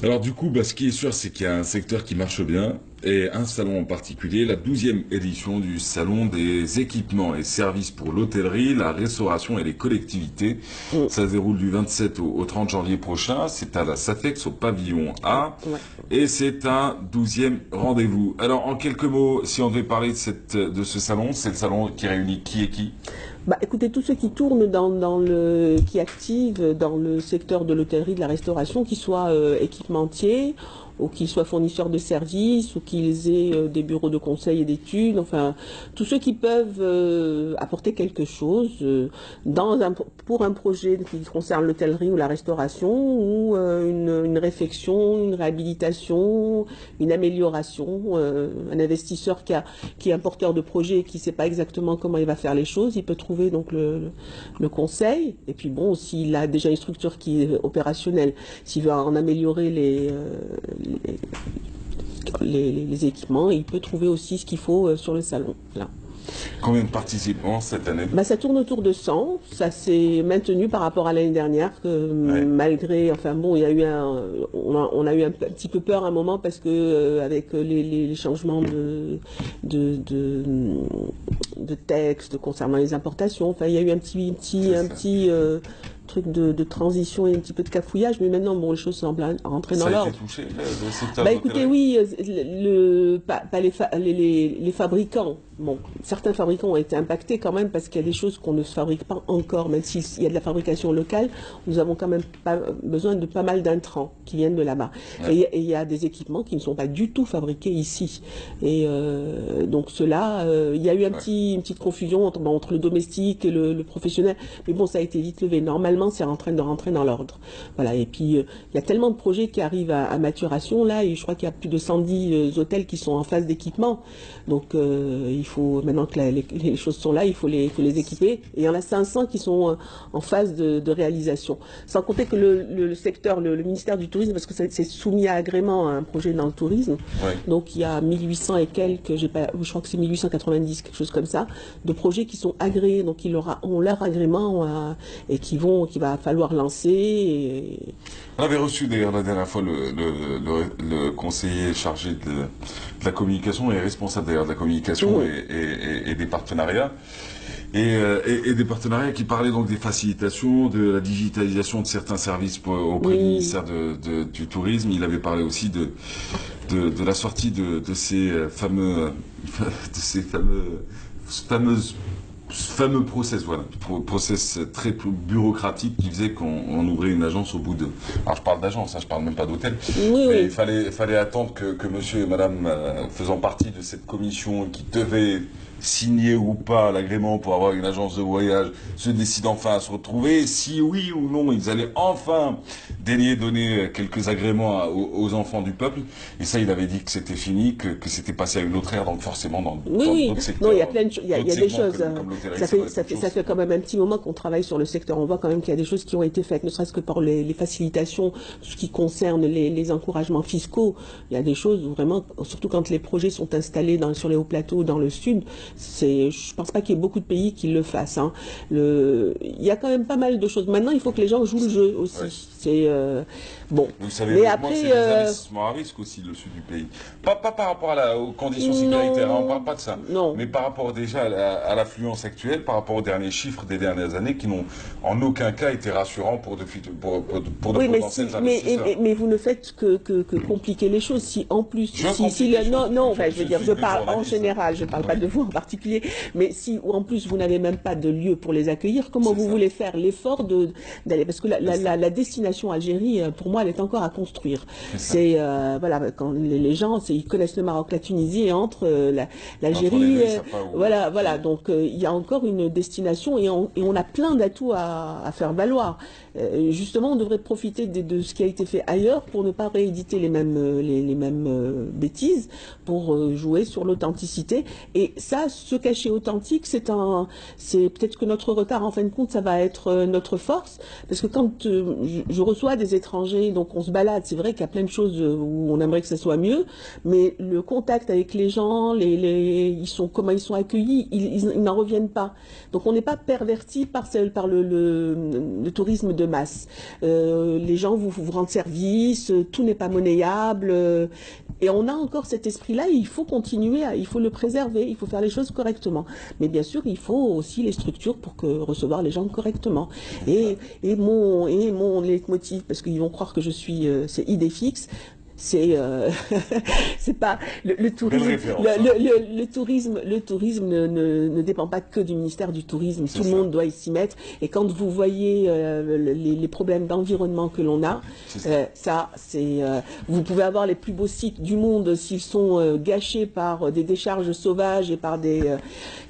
Alors du coup, ce qui est sûr, c'est qu'il y a un secteur qui marche bien, et un salon en particulier, la 12e édition du Salon des équipements et services pour l'hôtellerie, la restauration et les collectivités. Mm. Ça se déroule du 27 au 30 janvier prochain, c'est à la Safex au pavillon A, Ouais. et c'est un 12e rendez-vous. Alors en quelques mots, si on devait parler de ce salon, c'est le salon qui réunit qui et qui? Bah, écoutez, tous ceux qui tournent qui activent dans le secteur de l'hôtellerie, de la restauration, qu'ils soient équipementiers, ou qu'ils soient fournisseurs de services, ou qu'ils aient des bureaux de conseil et d'études, enfin, tous ceux qui peuvent apporter quelque chose pour un projet qui concerne l'hôtellerie ou la restauration, ou une réfection, une réhabilitation, une amélioration, un investisseur qui est un porteur de projet et qui ne sait pas exactement comment il va faire les choses, il peut trouver donc le conseil. Et puis bon, s'il a déjà une structure qui est opérationnelle, s'il veut en améliorer les équipements, il peut trouver aussi ce qu'il faut sur le salon. Là. Combien de participants cette année? Bah, ça tourne autour de 100, ça s'est maintenu par rapport à l'année dernière, que Ouais. malgré, enfin bon, il y a eu on a eu un petit peu peur à un moment parce que avec les changements de texte concernant les importations, enfin il y a eu C'est un ça. petit truc de transition et un petit peu de cafouillage, mais maintenant bon, les choses semblent rentrer dans Ça a été l'ordre. touché, le secteur Bah de écoutez, l'hôtellerie? oui, pas les fabricants. Bon, certains fabricants ont été impactés quand même parce qu'il y a des choses qu'on ne se fabrique pas encore, même s'il y a de la fabrication locale, nous avons quand même pas besoin de pas mal d'intrants qui viennent de là-bas. Ouais. Et il y a des équipements qui ne sont pas du tout fabriqués ici. Et donc cela, il y a eu Ouais. une petite confusion entre le domestique et le professionnel, mais bon, ça a été vite levé. Normalement, c'est en train de rentrer dans l'ordre. Voilà. Et puis il y a tellement de projets qui arrivent à maturation là, et je crois qu'il y a plus de 110 hôtels qui sont en phase d'équipement. Donc il faut, maintenant que les choses sont là, il faut les équiper. Et il y en a 500 qui sont en phase de réalisation. Sans compter que le secteur, le ministère du Tourisme, parce que c'est soumis à agrément à un projet dans le tourisme, Ouais. donc il y a 1800 et quelques, je crois que c'est 1890, quelque chose comme ça, de projets qui sont agréés, donc ils ont leur agrément et qu'il va falloir lancer. On avait reçu d'ailleurs la dernière fois le conseiller chargé de la communication et responsable d'ailleurs de la communication Mmh. et des partenariats. Et des partenariats qui parlaient donc des facilitations, de la digitalisation de certains services auprès du Oui. ministère du Tourisme. Il avait parlé aussi de la sortie de ces de ces fameuses fameux process, voilà, process très bureaucratique qui faisait qu'on ouvrait une agence au bout de. Alors je parle d'agence, hein, je parle même pas d'hôtel, Oui, mais oui. fallait attendre que monsieur et madame, faisant partie de cette commission qui devait signer ou pas l'agrément pour avoir une agence de voyage, se décident enfin à se retrouver. Si oui ou non, ils allaient enfin donner quelques agréments aux enfants du peuple. Et ça, il avait dit que c'était fini, que c'était passé à une autre ère, donc forcément Oui, dans oui. d'autres Non, il y a secteurs, plein de choses. Il d'autres y a des segments choses. comme l'hôtellerie, ça va être autre Ça chose. fait quand même un petit moment qu'on travaille sur le secteur. On voit quand même qu'il y a des choses qui ont été faites, ne serait-ce que par les facilitations, ce qui concerne les encouragements fiscaux. Il y a des choses où vraiment, surtout quand les projets sont installés sur les hauts plateaux, dans le sud, je pense pas qu'il y ait beaucoup de pays qui le fassent. Hein. Il y a quand même pas mal de choses. Maintenant, il faut que les gens jouent le jeu Ouais. aussi. C'est bon. Vous savez, Mais moi, c'est après, des investissements à risque aussi, le sud du pays. Pas par rapport aux conditions sécuritaires, hein, on parle non, pas de ça. non. Mais par rapport déjà à l'affluence actuelle, par rapport aux derniers chiffres des dernières années qui n'ont en aucun cas été rassurants pour de Oui, potentiels investisseurs. mais vous ne faites que compliquer les choses. Si en plus, Je complique les non, choses. non, enfin, je veux dire, suis je que parle en journaliste. général, je parle pas Oui, de vous en particulier, mais si en plus vous n'avez même pas de lieu pour les accueillir, comment c'est vous ça. voulez faire l'effort d'aller, parce que C'est ça. la destination Algérie, pour moi, elle est encore à construire. C'est ça. C'est voilà, quand les gens, ils connaissent le Maroc, la Tunisie et entre Entre les l'Algérie, deux, ils savent pas où. voilà, voilà. Donc il y a encore une destination et on a plein d'atouts à faire valoir. Justement, on devrait profiter de ce qui a été fait ailleurs pour ne pas rééditer les mêmes bêtises, pour jouer sur l'authenticité. Et ça, ça, se cacher authentique, c'est peut-être que notre retard, en fin de compte, ça va être notre force, parce que quand je reçois des étrangers, donc on se balade, c'est vrai qu'il y a plein de choses où on aimerait que ça soit mieux, mais le contact avec les gens, comment ils sont accueillis, ils n'en reviennent pas. Donc on n'est pas perverti par le tourisme de masse. Les gens vous rendent service, tout n'est pas monnayable, et on a encore cet esprit-là, et il faut continuer, il faut le préserver, il faut faire les choses correctement. Mais bien sûr, il faut aussi les structures pour recevoir les gens correctement. Et mon leitmotiv, parce qu'ils vont croire que je suis, c'est idée fixe. C'est pas le tourisme. Le tourisme ne dépend pas que du ministère du Tourisme. Tout le monde doit s'y mettre. Et quand vous voyez les problèmes d'environnement que l'on a, vous pouvez avoir les plus beaux sites du monde s'ils sont gâchés par des décharges sauvages et par des.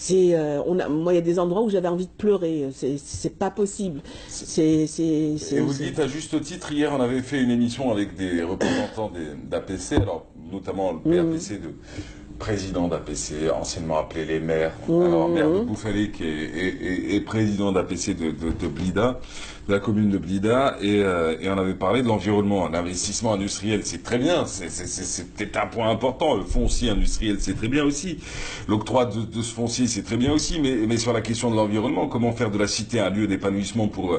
Moi, il y a des endroits où j'avais envie de pleurer. C'est pas possible. Et vous dites à juste titre, hier, on avait fait une émission avec des représentants d'APC, alors notamment le PAPC de président d'APC, anciennement appelé les maires, alors maire de Bouffalek et président d'APC de Blida, de la commune de Blida, et on avait parlé de l'environnement. L'investissement industriel, c'est très bien, c'était un point important. Le foncier industriel, c'est très bien aussi. L'octroi de ce foncier, c'est très bien aussi, mais sur la question de l'environnement, comment faire de la cité un lieu d'épanouissement pour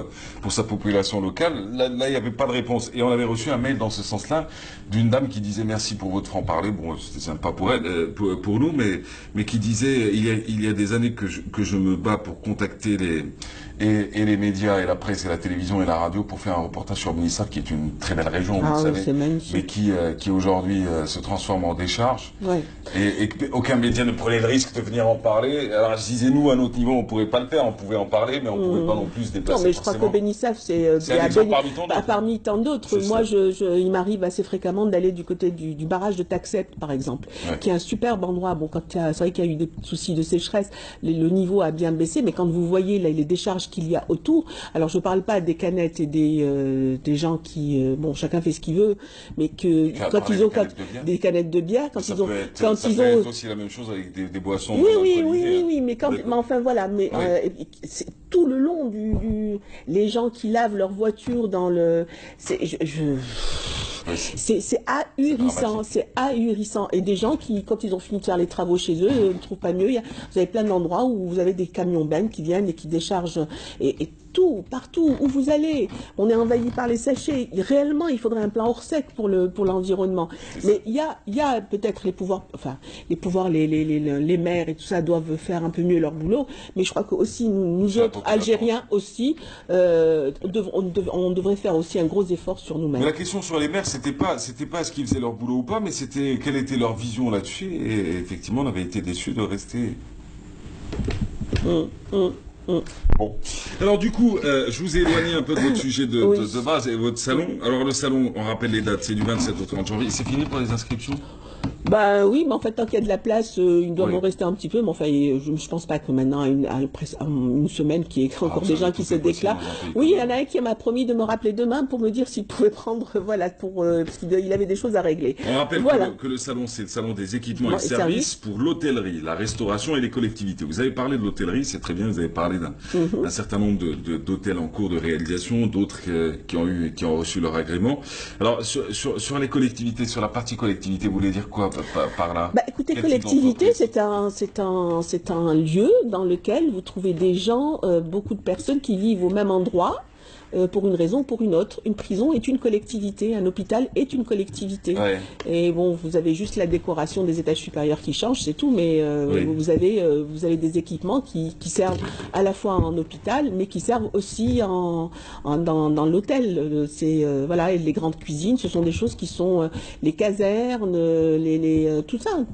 sa population locale, là, il n'y avait pas de réponse. Et on avait reçu un mail dans ce sens-là d'une dame qui disait merci pour votre franc-parler. Bon, c'était sympa pour elle, pour nous, mais qui disait il y a des années que je me bats pour contacter les médias et la presse et la télévision et la radio pour faire un reportage sur Mélissart, qui est une très belle région, vous le savez, mais qui aujourd'hui se transforme en décharge. Ouais. Et aucun média ne prenait le risque de venir en parler. Alors je disais, nous, à notre niveau, on ne pouvait pas le faire, on pouvait en parler, mais on ne pouvait pas non plus se déplacer. Non, mais je crois que Benissaf, c'est parmi tant d'autres. Moi, il m'arrive assez fréquemment d'aller du côté du barrage de Taxet, par exemple, qui est un superbe endroit. Bon, c'est vrai qu'il y a eu des soucis de sécheresse, le niveau a bien baissé, mais quand vous voyez les décharges qu'il y a autour, alors je ne parle pas des canettes et des gens qui, bon, chacun fait ce qu'il veut, mais que quand ils ont des canettes de bière, quand ils ont, ça peut être aussi la même chose avec des boissons. Oui, mais enfin voilà, mais tout le long les gens qui lavent leur voiture dans le, c'est ahurissant, et des gens qui, quand ils ont fini de faire les travaux chez eux, ne trouvent pas mieux. Vous avez plein d'endroits où vous avez des camions bennes qui viennent et qui déchargent, et partout où vous allez, on est envahi par les sachets. Réellement, il faudrait un plan hors sec pour l'environnement. Mais il y a peut-être les pouvoirs, les maires et tout ça doivent faire un peu mieux leur boulot. Mais je crois que aussi nous autres Algériens aussi, on devrait faire aussi un gros effort sur nous-mêmes. Mais la question sur les maires, c'était pas est-ce qu'ils faisaient leur boulot ou pas, mais c'était quelle était leur vision là-dessus. Et effectivement, on avait été déçus de rester. Bon. Alors du coup, je vous ai éloigné un peu de votre sujet de base et votre salon. Alors le salon, on rappelle les dates, c'est du 27 au 30 janvier. C'est fini pour les inscriptions? Bah oui, mais en fait, tant qu'il y a de la place, il doit en rester un petit peu. Mais enfin, je pense pas que maintenant, à une semaine, qu'il y ait encore des gens qui se déclarent. Oui, il y en a un qui m'a promis de me rappeler demain pour me dire s'il pouvait prendre, parce qu'il avait des choses à régler. On rappelle que le salon, c'est le salon des équipements et services pour l'hôtellerie, la restauration et les collectivités. Vous avez parlé de l'hôtellerie, c'est très bien. Vous avez parlé d'un certain nombre d'hôtels en cours de réalisation, d'autres qui ont reçu leur agrément. Alors sur les collectivités, sur la partie collectivité, vous voulez dire quoi par là? Écoutez, collectivité, c'est un lieu dans lequel vous trouvez des gens, beaucoup de personnes qui vivent au même endroit, pour une raison ou pour une autre. Une prison est une collectivité, un hôpital est une collectivité. Ouais. Et bon, vous avez juste la décoration des étages supérieurs qui change, c'est tout, mais vous avez des équipements qui servent à la fois en hôpital, mais qui servent aussi dans l'hôtel. Voilà, et les grandes cuisines, ce sont des choses qui sont les casernes, tout ça,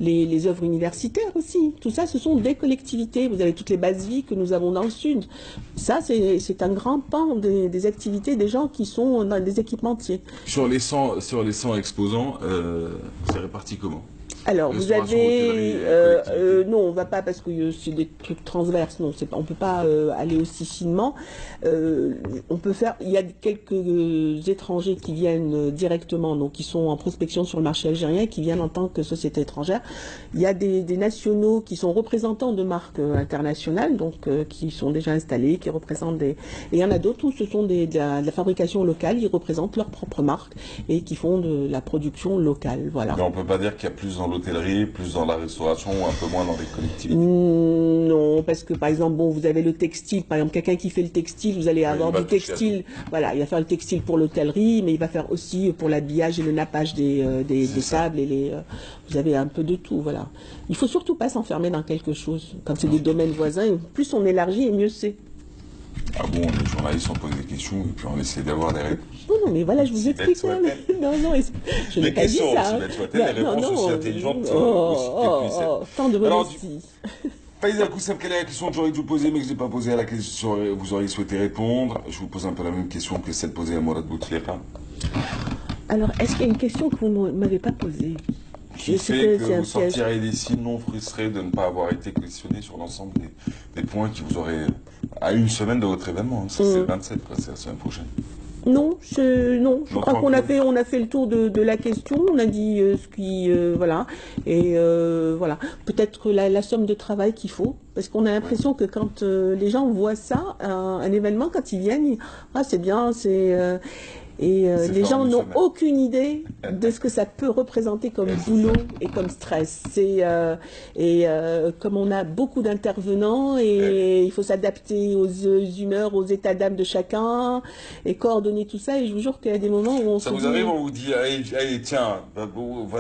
les œuvres universitaires aussi. Tout ça, ce sont des collectivités. Vous avez toutes les bases vie que nous avons dans le sud. Ça, c'est un grand pan des activités des gens qui sont dans des équipementiers. Sur les 100 exposants, c'est réparti comment? Alors, vous Restauration, avez... hôtellerie, collectivité. non, on va pas parce que c'est des trucs transverses. Non, c'est pas, on peut pas aller aussi finement. On peut faire... Il y a quelques étrangers qui viennent directement, donc qui sont en prospection sur le marché algérien, qui viennent en tant que société étrangère. Il y a des nationaux qui sont représentants de marques internationales, donc qui sont déjà installés, qui représentent des... Et il y en a d'autres où ce sont de la fabrication locale, ils représentent leur propre marque et qui font de la production locale. Voilà. Mais on peut pas dire qu'il y a plus dans l'hôtellerie, plus dans la restauration, ou un peu moins dans les collectivités. Non, parce que par exemple, bon, vous avez le textile, par exemple, quelqu'un qui fait le textile, vous allez avoir il va du toucher à textile, voilà, il va faire le textile pour l'hôtellerie, mais il va faire aussi pour l'habillage et le nappage des tables et vous avez un peu de tout, voilà. Il faut surtout pas s'enfermer dans quelque chose, comme c'est des domaines voisins, et plus on élargit et mieux c'est. Ah bon, les journalistes, on pose des questions et puis on essaie d'avoir des réponses. Non, mais voilà, je vous Si explique. bête soit-elle. Non, je n'ai Les pas dit questions, ça. aussi bêtes soient-elles, les réponses aussi intelligentes, aussi Tant de Alors, modestie. Faïza Koussam, quelle est la question que j'aurais dû vous poser, mais que je n'ai pas posée, à laquelle vous auriez souhaité répondre? Je vous pose un peu la même question que celle posée à Mourad Bouteflika. Alors, est-ce qu'il y a une question que vous ne m'avez pas posée? Qui fait que vous sortirez d'ici non frustré de ne pas avoir été questionné sur l'ensemble des points qui vous auraient... à une semaine de votre événement, hein. Ça, c'est le 27, quoi, c'est la semaine prochaine. Non, je crois qu'on a tranquille. fait le tour de la question, on a dit ce qui, voilà, et voilà, peut-être la somme de travail qu'il faut, parce qu'on a l'impression que quand les gens voient ça, un événement, quand ils viennent, ah c'est bien, les gens n'ont aucune idée de ce que ça peut représenter comme boulot et comme stress. Comme on a beaucoup d'intervenants et il faut s'adapter aux humeurs, aux états d'âme de chacun et coordonner tout ça. Et je vous jure qu'il y a des moments où on se dit... Ça vous arrive, on vous dit, allez, tiens,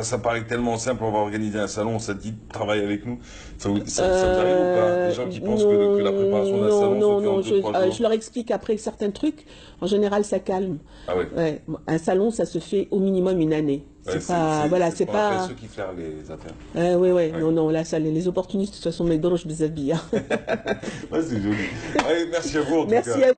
ça paraît tellement simple, on va organiser un salon, ça te dit, travaille avec nous. Ça vous arrive ou pas? Les gens qui pensent que la préparation d'un salon se fait en 2-3 jours. Je leur explique après certains trucs. En général, ça calme. Ah oui. Ouais, un salon, ça se fait au minimum une année. Ouais, c'est pas ceux qui flairent les affaires. ouais. Non, là, ça, les opportunistes, de toute façon, mes droches des habits. Ouais, c'est joli. Ouais, merci à vous, en tout cas. Merci à vous.